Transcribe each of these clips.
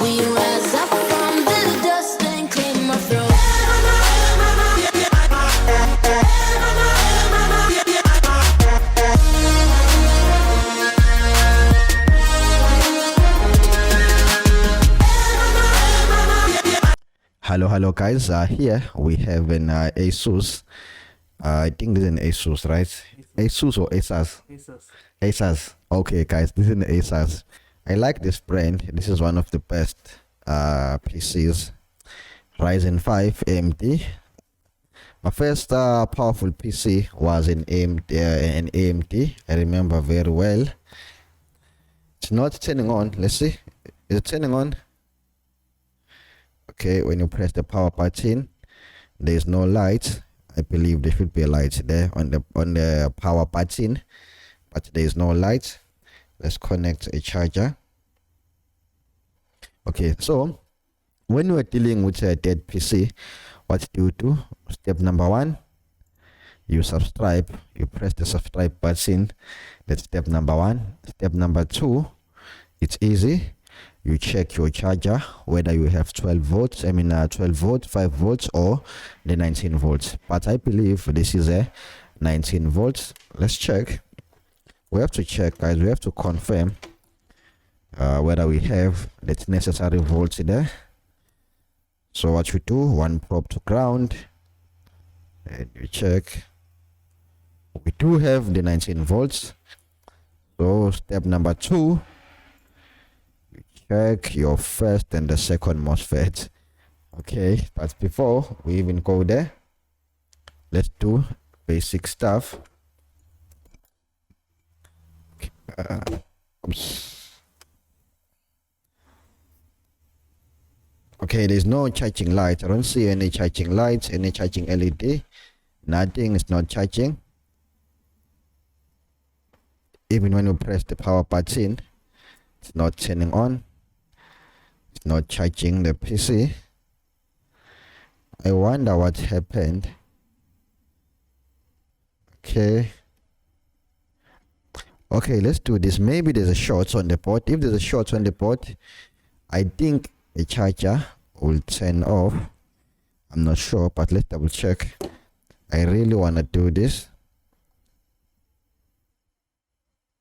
We rise up from the dust and claim our throne. Hello guys, here we have an Asus. I think this is an Asus, right? Asus or Asus? Asus. Okay guys, this is an Asus. I like this brand. This is one of the best PCs. Ryzen 5 AMD. My first powerful PC was an AMD. I remember very well. It's not turning on. Let's see. Is it turning on? Okay, when you press the power button, there is no light. I believe there should be a light there on the power button, but there is no light. Let's connect a charger. Okay, so when you are dealing with a dead PC, what do you do? Step number one, you subscribe. You press the subscribe button. That's step number one. Step number two, it's easy. You check your charger whether you have 12 volts, 12 volts, 5 volts, or the 19 volts. But I believe this is a 19 volts. Let's check. We have to check, guys. We have to confirm whether we have the necessary volts there. So what you do, one probe to ground, and you check. We do have the 19 volts. So step number two, check your first and the second MOSFET. Okay, but before we even go there, let's do basic stuff. Okay, there's no charging light. I don't see any charging lights, any charging LED. Nothing is not charging. Even when you press the power button, it's not turning on. It's not charging the PC. I wonder what happened. Okay, let's do this. Maybe there's a short on the board. If there's a short on the board, I think the charger will turn off. I'm not sure, but let's double check. I really want to do this.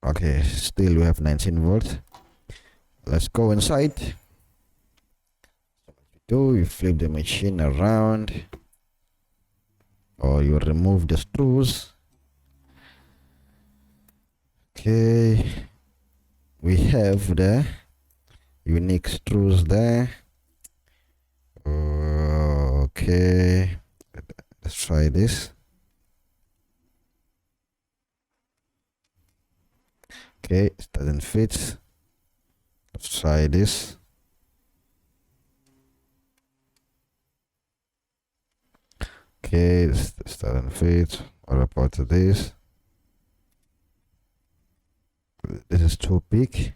Okay, still we have 19 volts. Let's go inside. You flip the machine around, or you remove the screws. Okay, we have the unique screws there. Okay, let's try this. Okay, it doesn't fit. Let's try this. Okay, this doesn't fit. What about this? This is too big.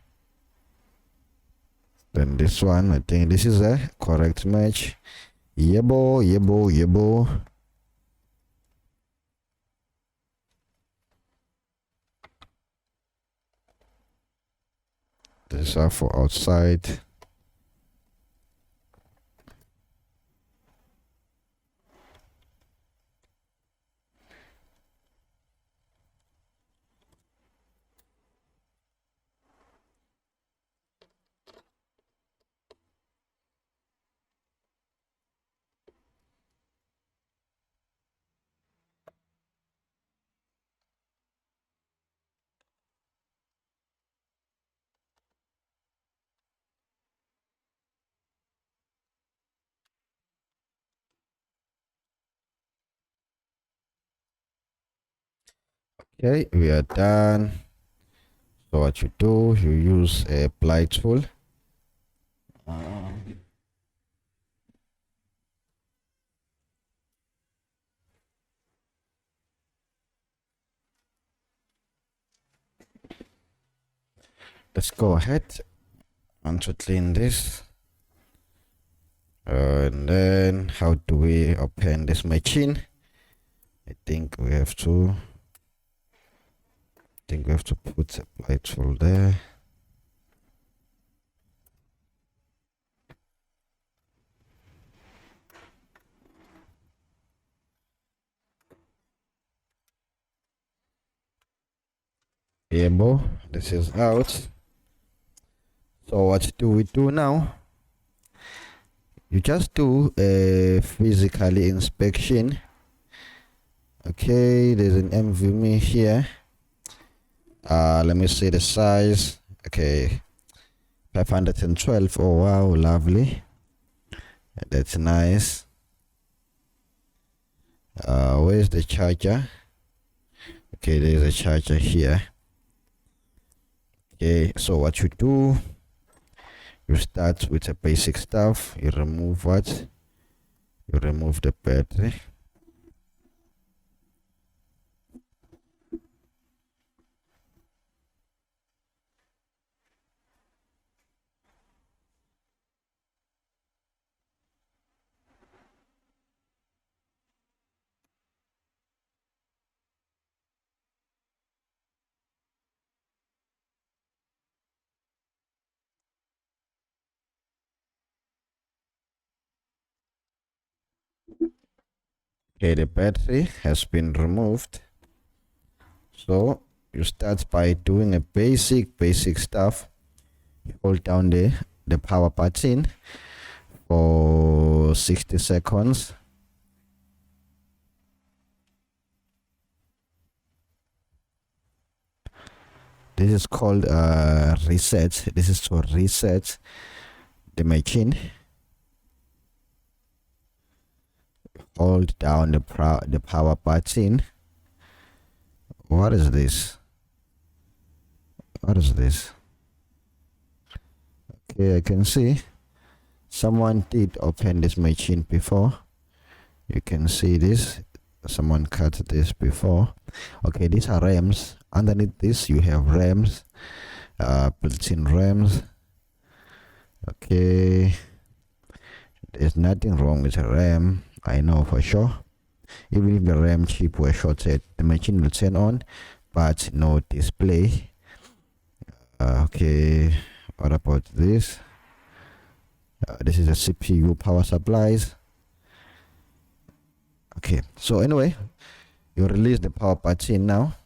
Then this one, I think this is a correct match. Yebo. These are for outside. Okay, we are done. So what you do, you use a ply tool. Let's go ahead and to clean this. And then how do we open this machine? I think we have to put a ply tool there. cable. This is out. So what do we do now? You just do a physical inspection. Okay, there's an NVMe here. Let me see the size. Okay, 512. Oh wow, lovely. That's nice. Where's the charger? Okay, there's a charger here. Okay, so what you do, you start with the basic stuff. You remove what? You remove the battery. Okay, the battery has been removed. So you start by doing a basic stuff. You hold down the power button for 60 seconds. This is called reset. This is to reset the machine. Hold down the power button. What is this? What is this? Okay, I can see someone did open this machine before. You can see this. Someone cut this before. Okay, these are RAMs. Underneath this, you have RAMs, built-in RAMs. Okay, there's nothing wrong with a RAM. I know for sure. Even if the RAM chip were shorted, the machine will turn on, but no display. Okay, what about this? This is a CPU power supplies. Okay, so anyway, you release the power button now.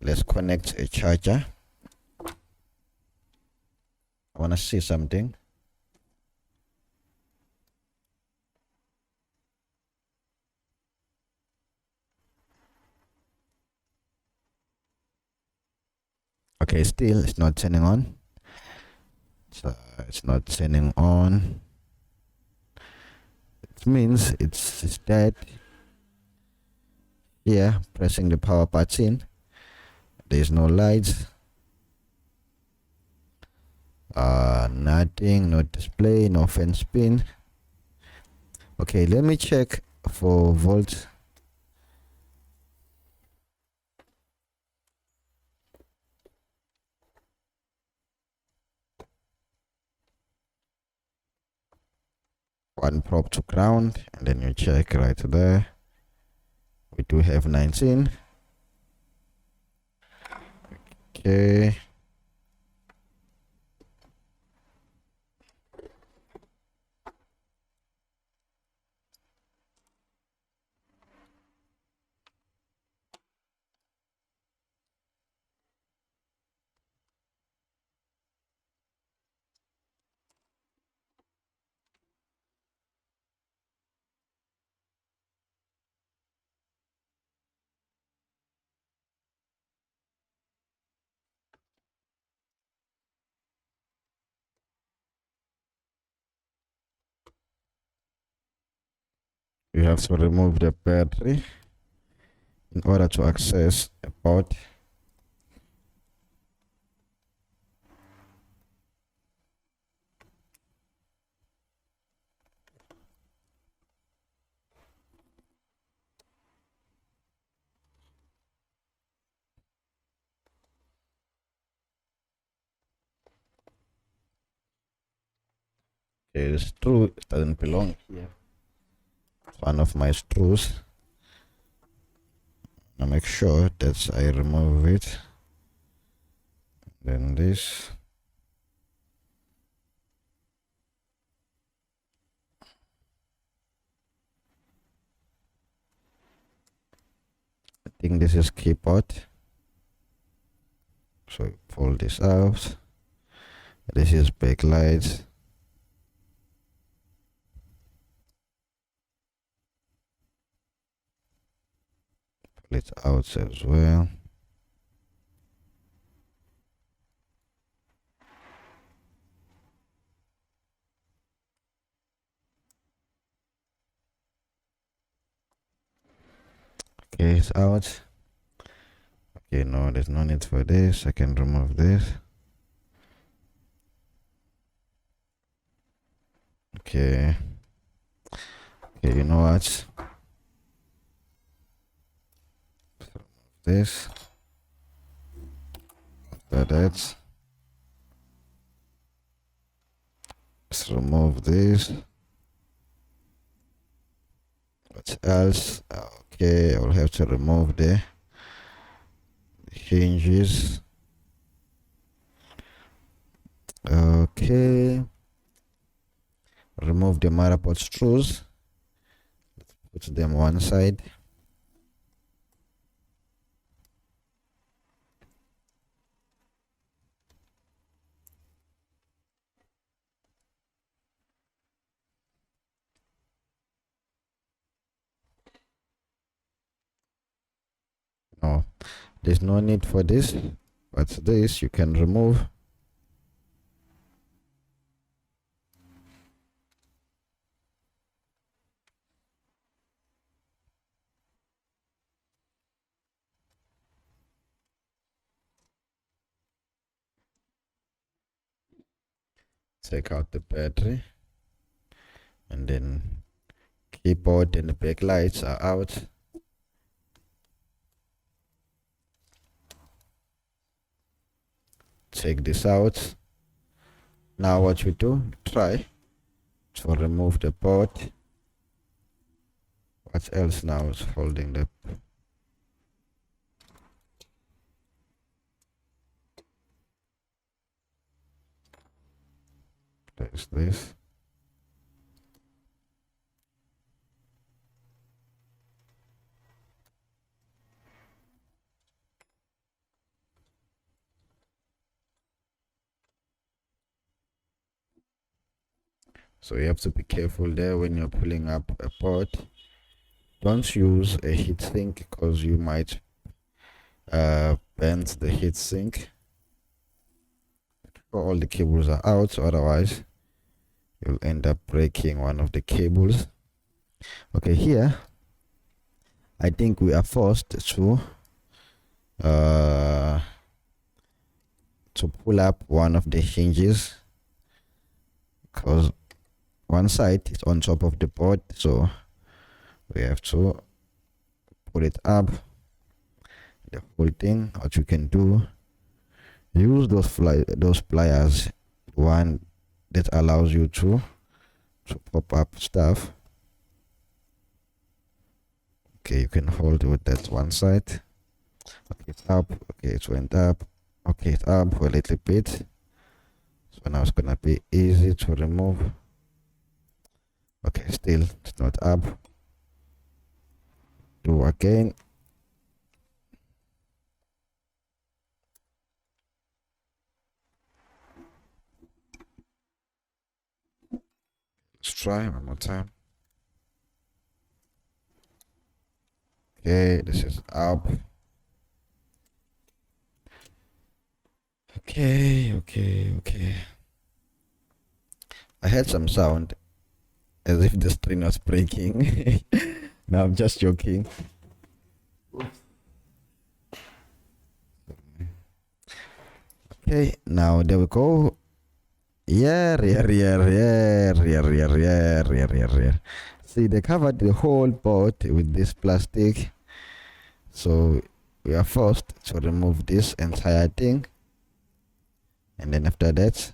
Let's connect a charger. I want to see something. Okay, still it's not turning on. So it's not turning on. It means it's dead. Here, pressing the power button, there's no lights, nothing, no display, no fan spin. Okay, let me check for volts. One probe to ground, and then you check right there. We do have 19. Okay. You have to remove the battery in order to access a port. Okay, the screw doesn't belong here. It's one of my screws. Now make sure that I remove it. Then this. I think this is keyboard. So pull this out. This is backlight. Pull it out as well. Okay, it's out. Okay, no, there's no need for this. I can remove this. Okay. Okay, you know what? This. After that, let's remove this. What else? Okay, I will have to remove the hinges. Okay, remove the motherboard screws. Put them one side. No, there's no need for this, but this you can remove. Take out the battery, and then keyboard and the backlights are out. Take this out. Now what you do, try to remove the board. What else now is holding the place this. So you have to be careful there when you're pulling up a board. Don't use a heatsink because you might bend the heatsink. All the cables are out, otherwise you'll end up breaking one of the cables. Okay, here I think we are forced to pull up one of the hinges because one side is on top of the board, so we have to pull it up, the whole thing. What you can do, use those pliers, one that allows you to pop up stuff. Okay, you can hold it with that one side. Okay, it's up. Okay, it went up. Okay, it's up a little bit, so now it's gonna be easy to remove. Okay, still it's not up. Do again. Let's try one more time. Okay, this is up. Okay. I heard some sound as if the screen was breaking. No, I'm just joking. Okay, now there we go. Yeah. See, they covered the whole board with this plastic, so we are forced to remove this entire thing, and then after that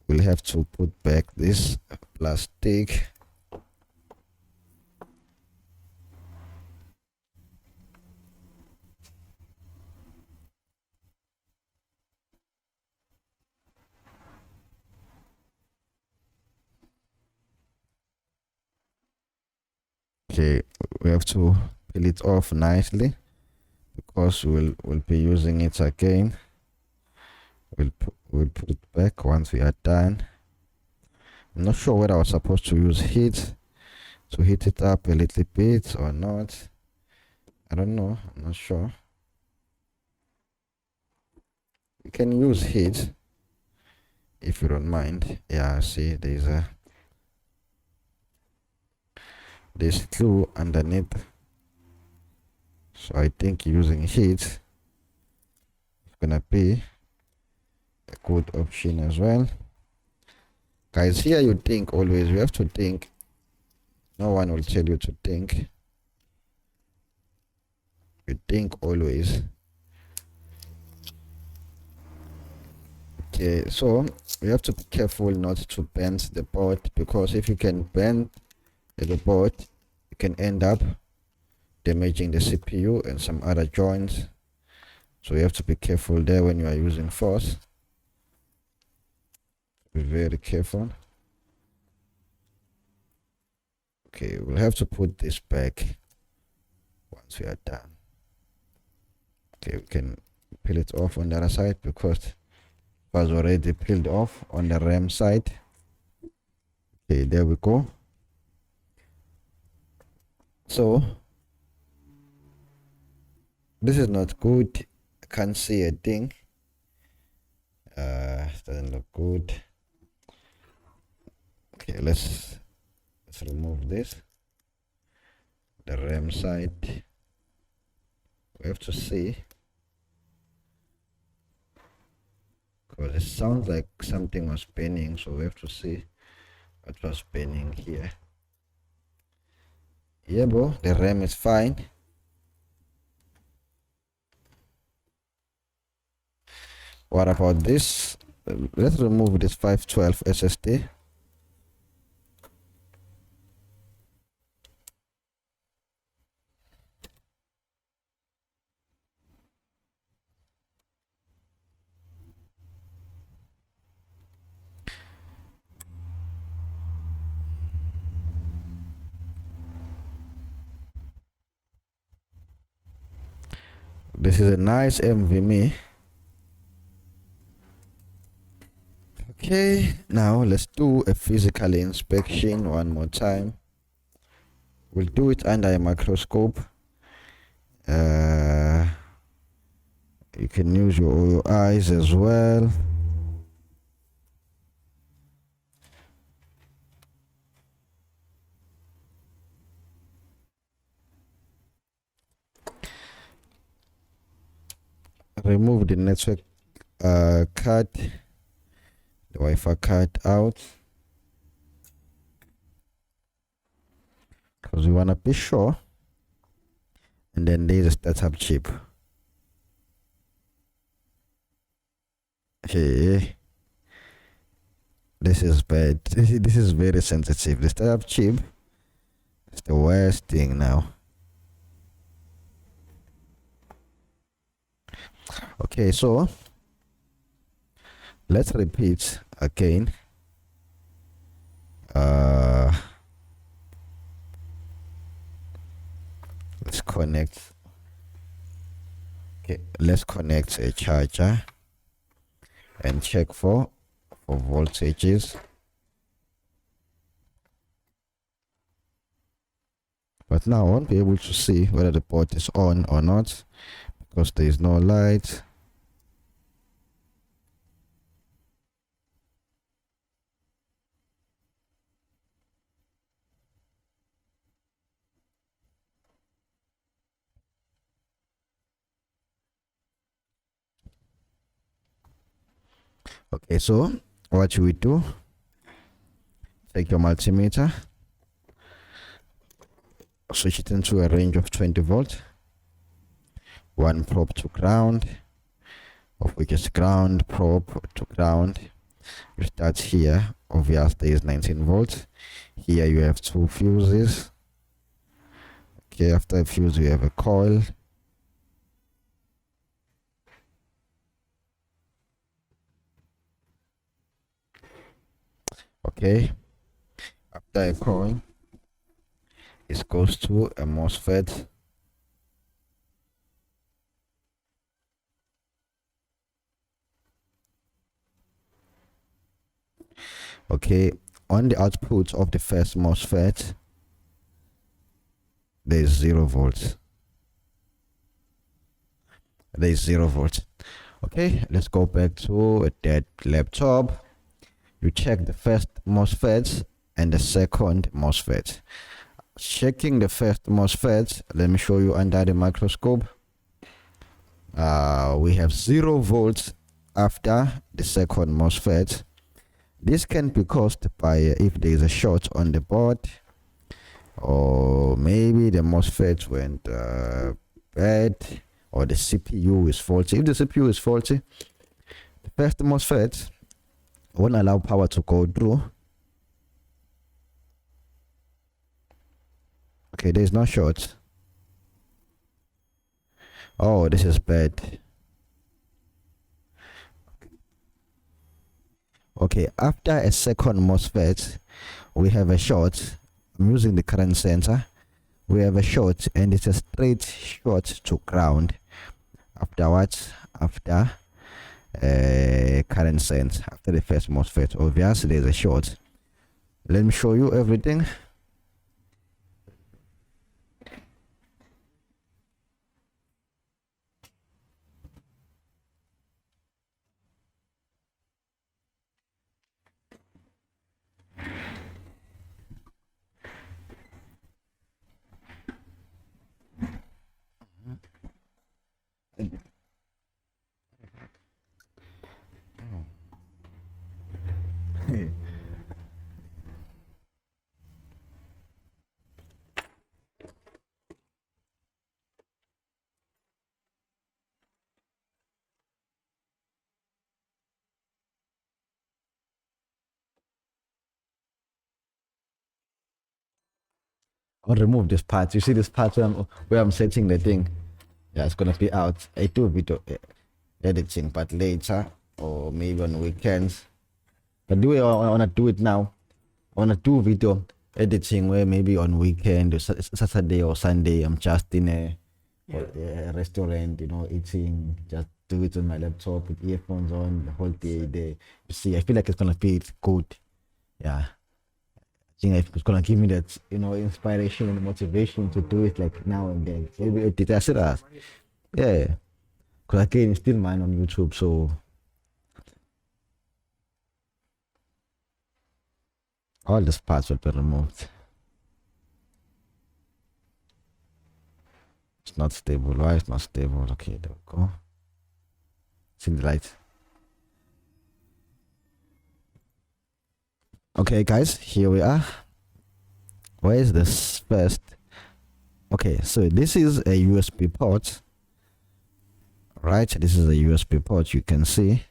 we'll have to put back this plastic. Okay, we have to peel it off nicely because we'll be using it again. we'll put it back once we are done. I'm not sure whether I was supposed to use heat to heat it up a little bit or not. I don't know. I'm not sure. You can use heat if you don't mind. Yeah, see, there's glue underneath, so I think using heat is gonna be a good option as well. Guys, here you think always, you have to think. No one will tell you to think. You think always. Okay, so you have to be careful not to bend the board, because if you can bend the board, you can end up damaging the CPU and some other joints. So you have to be careful there when you are using force. Be very careful. Okay, we'll have to put this back once we are done. Okay, we can peel it off on the other side because it was already peeled off on the RAM side. Okay, there we go. So this is not good. I can't see a thing. It doesn't look good. Okay, let's remove this. The RAM side. We have to see, because it sounds like something was spinning, so we have to see what was spinning here. Yeah, bro, the RAM is fine. What about this? Let's remove this 512 SSD. This is a nice NVMe. Okay, now let's do a physical inspection one more time. We'll do it under a microscope. You can use your eyes as well. Remove the network card, the Wi-Fi card out, because we want to be sure. And then there's a startup chip. Okay, this is bad. This is very sensitive. The startup chip is the worst thing now. Okay, so let's repeat again. Let's connect. Okay, let's connect a charger and check for voltages. But now I won't be able to see whether the port is on or not, because there is no light. Okay, so what you would do, take your multimeter, switch it into a range of 20 volts, one probe to ground, of which is ground, probe to ground. You start here. Obviously there is 19 volts. Here you have two fuses. Okay, after a fuse you have a coil. Okay, after a coil it goes to a MOSFET. Okay, on the output of the first MOSFET, there is 0 volts. There is 0 volts. Okay, let's go back to that laptop. You check the first MOSFET and the second MOSFET. Checking the first MOSFET, let me show you under the microscope. We have 0 volts after the second MOSFET. This can be caused by if there is a short on the board, or maybe the MOSFET went bad, or the CPU is faulty. If the CPU is faulty, the first MOSFET won't allow power to go through. Okay, there's no short. Oh, this is bad. Okay, after a second MOSFET, we have a short. I'm using the current sensor. We have a short, and it's a straight short to ground. Afterwards, after current sense, after the first MOSFET, obviously there's a short. Let me show you everything. I'll remove this part. You see this part where I'm setting the thing? Yeah, it's gonna be out. I do video editing, but later, or maybe on weekends. But the way I wanna do it now, I wanna do video editing where maybe on weekend or Saturday or Sunday, I'm just in a restaurant, you know, eating. Just do it on my laptop with earphones on the whole day. There, you see, I feel like it's gonna be good. Yeah. I think it's gonna give me that, you know, inspiration and motivation to do it like now and then. Maybe edit as it as. Yeah. Because again, it's still mine on YouTube, so all these parts will be removed. It's not stable. Why it's not stable? Okay, there we go. See the light. Okay, guys, here we are. Where is this first? Okay, so this is a USB port, right? This is a USB port, you can see.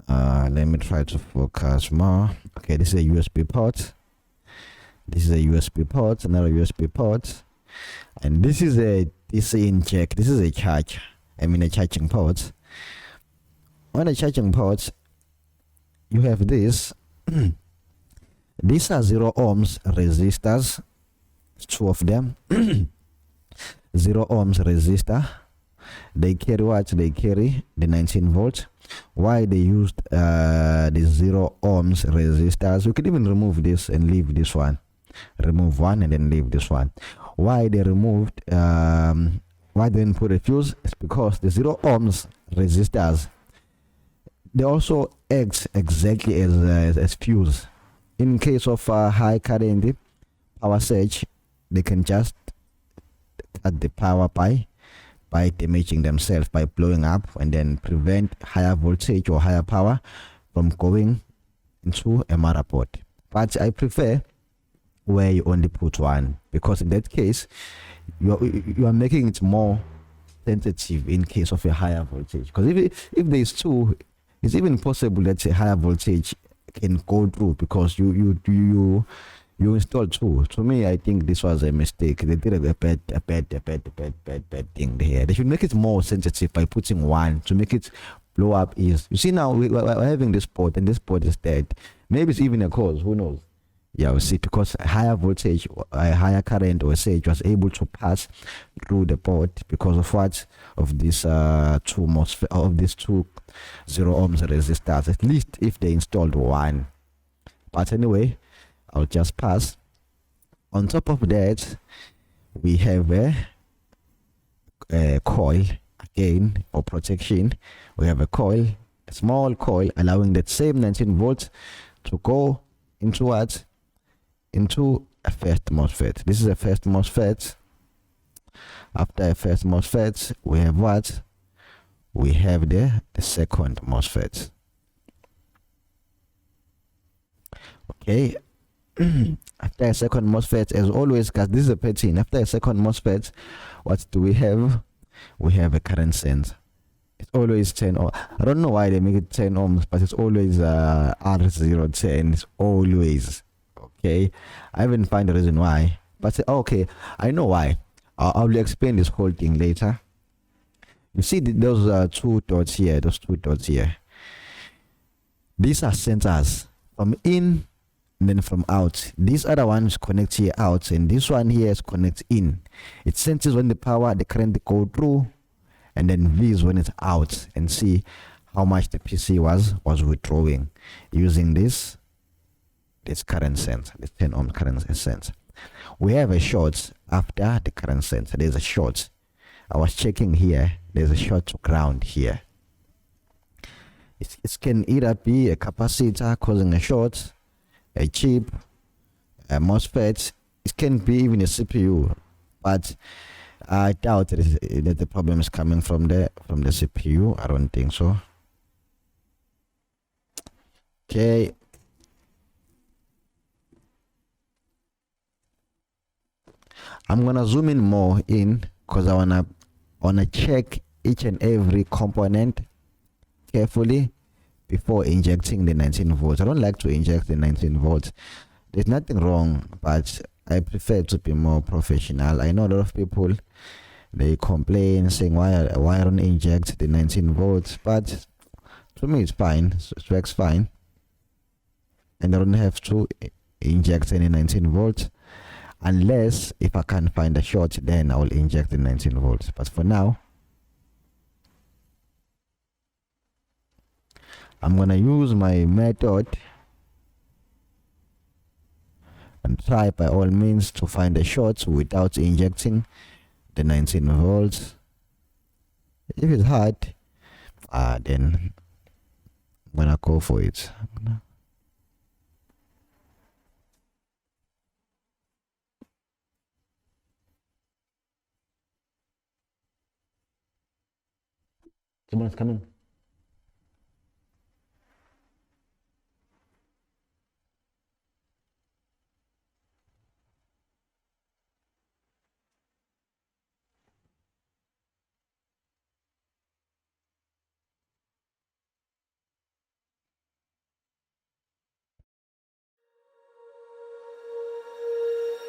Let me try to focus more. Okay, this is a USB port. This is a USB port, another USB port, and this is a DC inject. This is a charge. I mean a charging port. On a charging port, you have this. These are 0 ohms resistors, 2 of them. 0 ohms resistor. They carry what? They carry the 19 volts. Why they used the 0 ohms resistors? We could even remove this and leave this one. Remove one and then leave this one. Why they removed? Why they didn't put a fuse? It's because the 0 ohms resistors, they also act exactly as fuse. In case of high current, power surge, they can just cut the power by damaging themselves, by blowing up, and then prevent higher voltage or higher power from going into a motherboard. But I prefer where you only put one, because in that case you are making it more sensitive in case of a higher voltage. Because if there's two, it's even possible that a higher voltage can go through, because you installed two. To me, I think this was a mistake. They did a bad thing here. They should make it more sensitive by putting one to make it blow up. You see, now we're having this port, and this port is dead. Maybe it's even a cause, who knows? Yeah, we see, because a higher voltage, a higher current or surge was able to pass through the port because of what? Of these two 0 ohms resistors. At least if they installed one, But anyway, I'll just pass. On top of that, we have a coil again for protection. We have a coil, a small coil, allowing that same 19 volts to go into what? Into a first MOSFET. This is a first MOSFET. After a first MOSFET, we have what? We have the second MOSFET. Okay. After a second MOSFET, as always, because this is a pattern, after a second MOSFET, what do we have? We have a current sense. It's always 10 ohms. I don't know why they make it 10 ohms, but it's always R010. It's always. Okay. I haven't found the reason why. But okay, I know why. I'll explain this whole thing later. You see those two dots here, those two dots here. These are sensors from in and then from out. These other ones connect here out, and this one here is connect in. It senses when the power, the current go through, and then V is when it's out, and see how much the PC was withdrawing using this current sense, the 10 ohm current sense. We have a short after the current sense. There's a short. I was checking here. There's a short to ground here. It can either be a capacitor causing a short, a chip, a MOSFET. It can be even a CPU, but I doubt that the problem is coming from the CPU. I don't think so. Okay. I'm gonna zoom in more in because I wanna check each and every component carefully before injecting the 19 volts. I don't like to inject the 19 volts. There's nothing wrong, but I prefer to be more professional. I know a lot of people, they complain saying why I don't inject the 19 volts, but to me it's fine. It works fine, and I don't have to inject any 19 volts. Unless if I can't find a short, then I will inject the 19 volts. But for now, I'm gonna use my method and try by all means to find a short without injecting the 19 volts. If it's hard, then I'm gonna go for it. Someone's coming.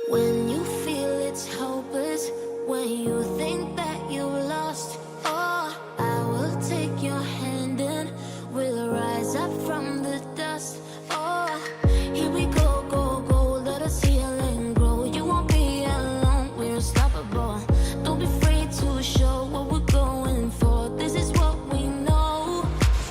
When you feel it's hopeless, when you think that you lost, oh, I will take your hand and we'll rise up from the dust. Oh, here we go, go, go, let us heal and grow. You won't be alone, we're unstoppable. Don't be afraid to show what we're going for. This is what we know.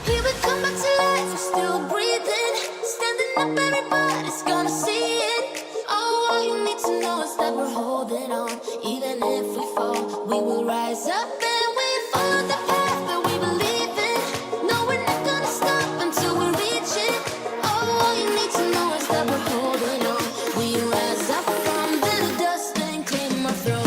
Here we come back to life, we're still breathing. Standing up, everybody's gonna see it. Oh, all you need to know is that we're holding on. Even if we fall, we will rise up and we follow the path that we believe in. No, we're not gonna stop until we reach it. Oh, all you need to know is that we're holding on. We rise up from the dust and claim our throne.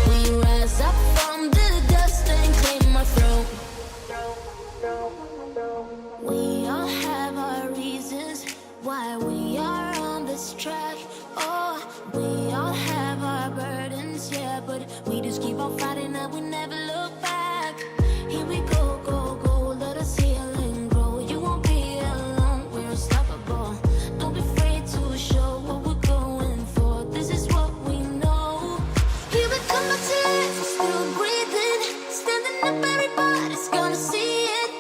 We rise up from the dust and claim our throne. We all have our reasons why we are on this track. Oh, we all have our burdens, yeah, but we just keep on fighting and we never look back. Here we go, go, go, let us heal and grow. You won't be alone, we're unstoppable. Don't be afraid to show what we're going for. This is what we know. Here we come back to life, we're still breathing. Standing up, everybody's gonna see it.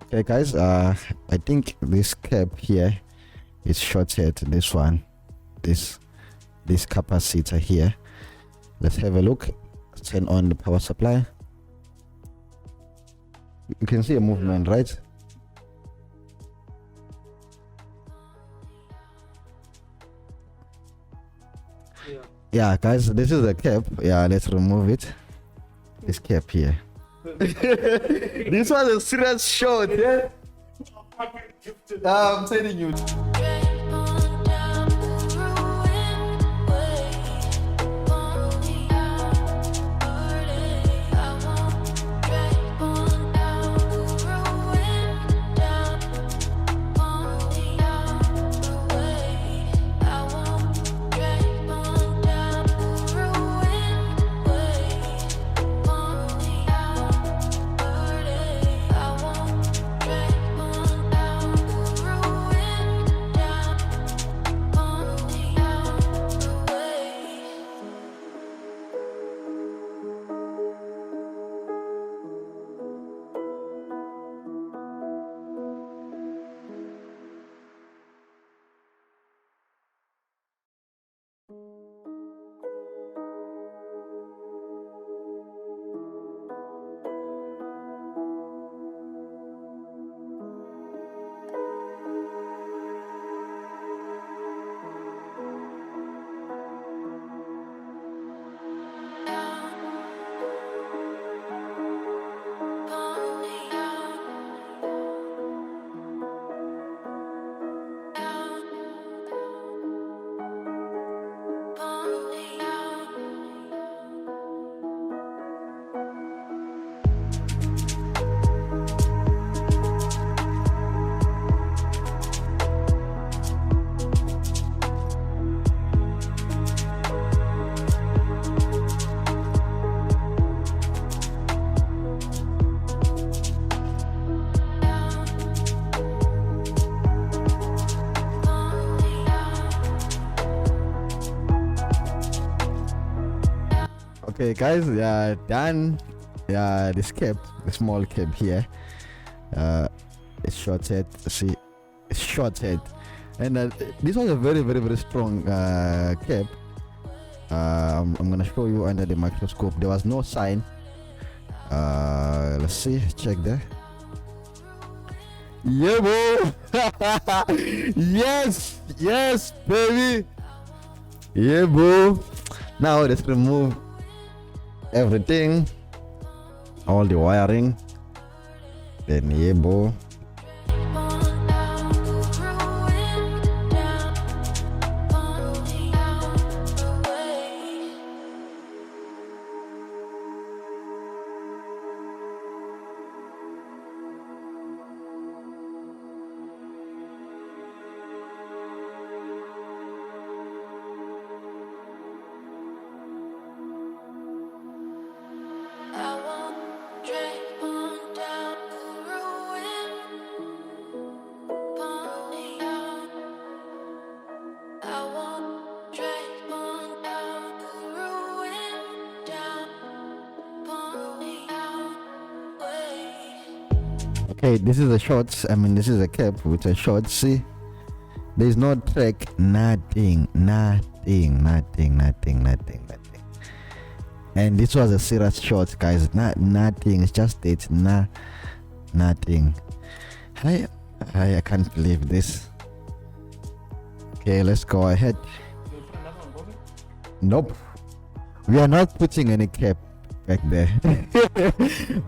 Okay guys, I think this cap here is shorted. This one, this capacitor here. Let's have a look. Turn on the power supply. You can see a movement, right? Yeah guys, this is the cap. Yeah, let's remove it. This cap here. This was a serious shot, yeah? I'm telling you. Okay guys, yeah, done. Yeah, this cap, the small cap here, it's shorted. See, it's shorted, and this was a very strong cap. I'm gonna show you under the microscope. There was no sign. Let's see, check there. Yeah, bro. yes baby. Yeah, bro. Now let's remove everything, all the wiring, then yeah, bro. Okay, this is a short. I mean, this is a cap with a short. See, there's no track, nothing. And this was a serious shot, guys. Nothing. It's just it. Nothing. I can't believe this. Okay, let's go ahead. Nope. We are not putting any cap back there.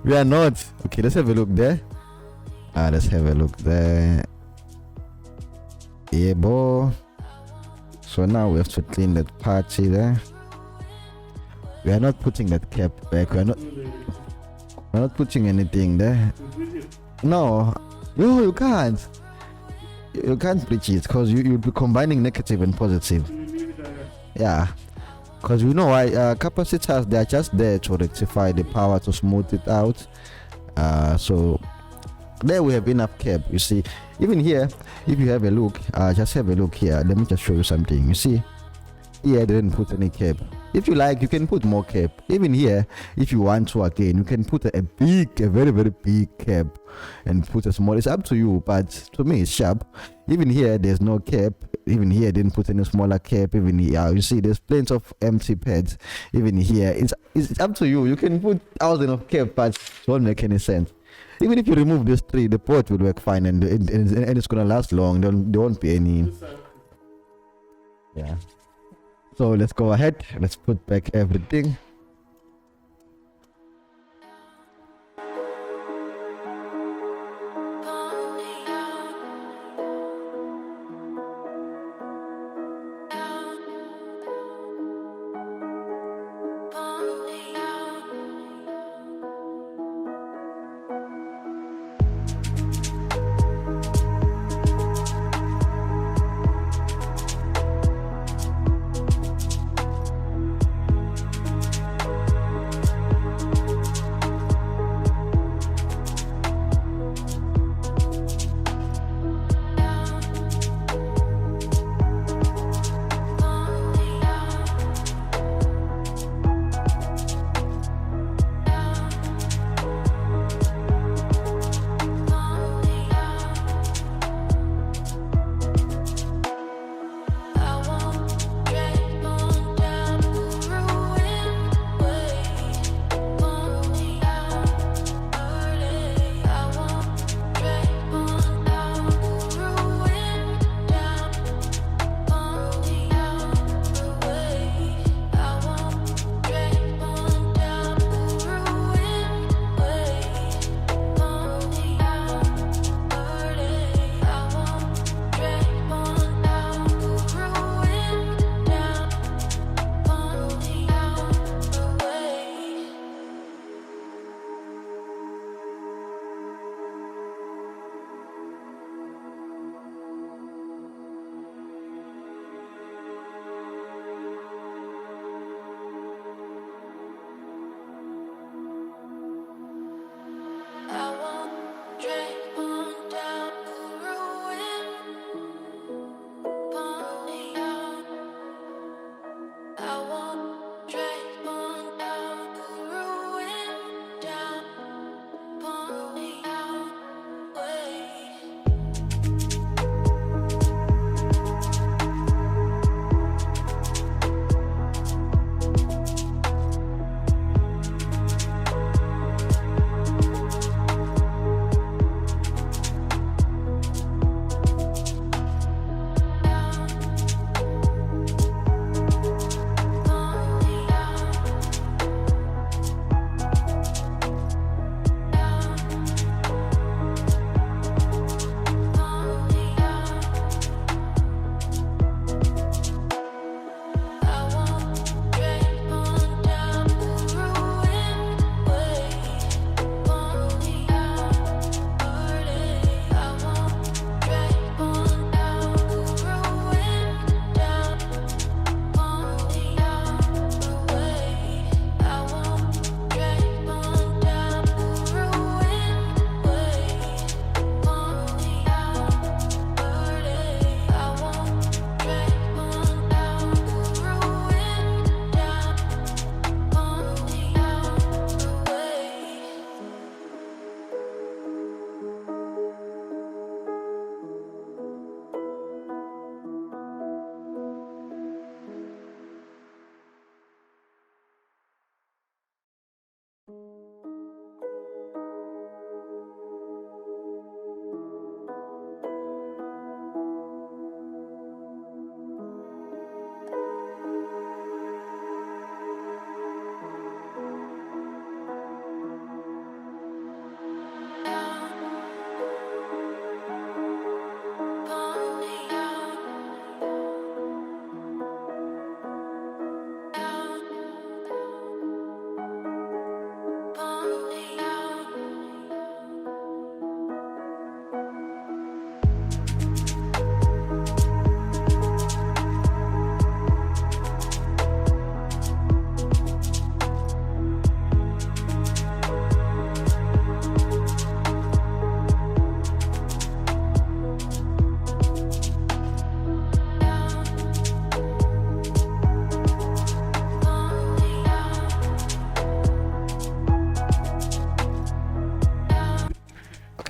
We are not. Okay, let's have a look there. Let's have a look there. Yeah, boy. So now we have to clean that part. See there. We are not putting that cap back. We're not putting anything there. No, you can't. You can't breach it because you'll be combining negative and positive. Yeah, because you know why capacitors, they are just there to rectify the power, to smooth it out. So there we have enough cap. You see, even here, if you have a look, just have a look here. Let me just show you something. You see, here they didn't put any cap. If you like, you can put more cap. Even here, if you want to again, you can put a very, very big cap and put a small. It's up to you, but to me, it's sharp. Even here, there's no cap. Even here, I didn't put any smaller cap. Even here, you see, there's plenty of empty pads. Even here, it's up to you. You can put thousands of cap, but it won't make any sense. Even if you remove this tree, the port will work fine, and it's gonna last long. There won't be any. Yeah. So let's go ahead. Let's put back everything.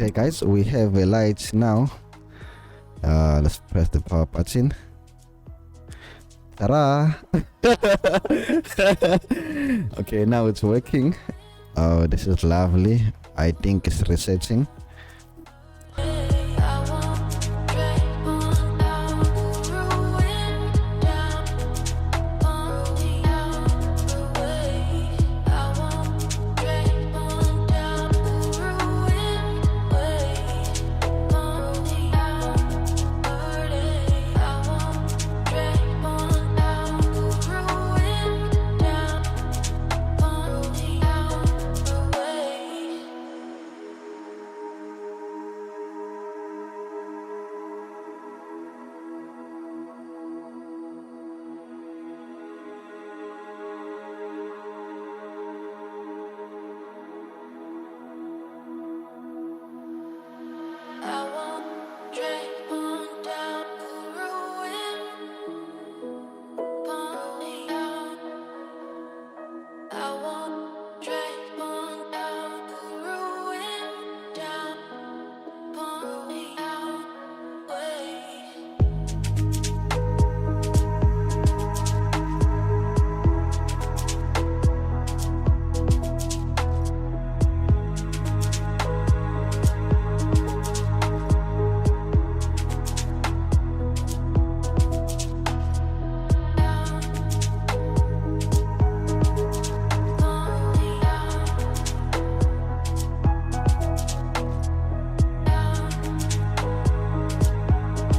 Alright guys, we have a light now. Let's press the power button. Ta-da! Okay, now it's working. Oh, this is lovely. I think it's resetting.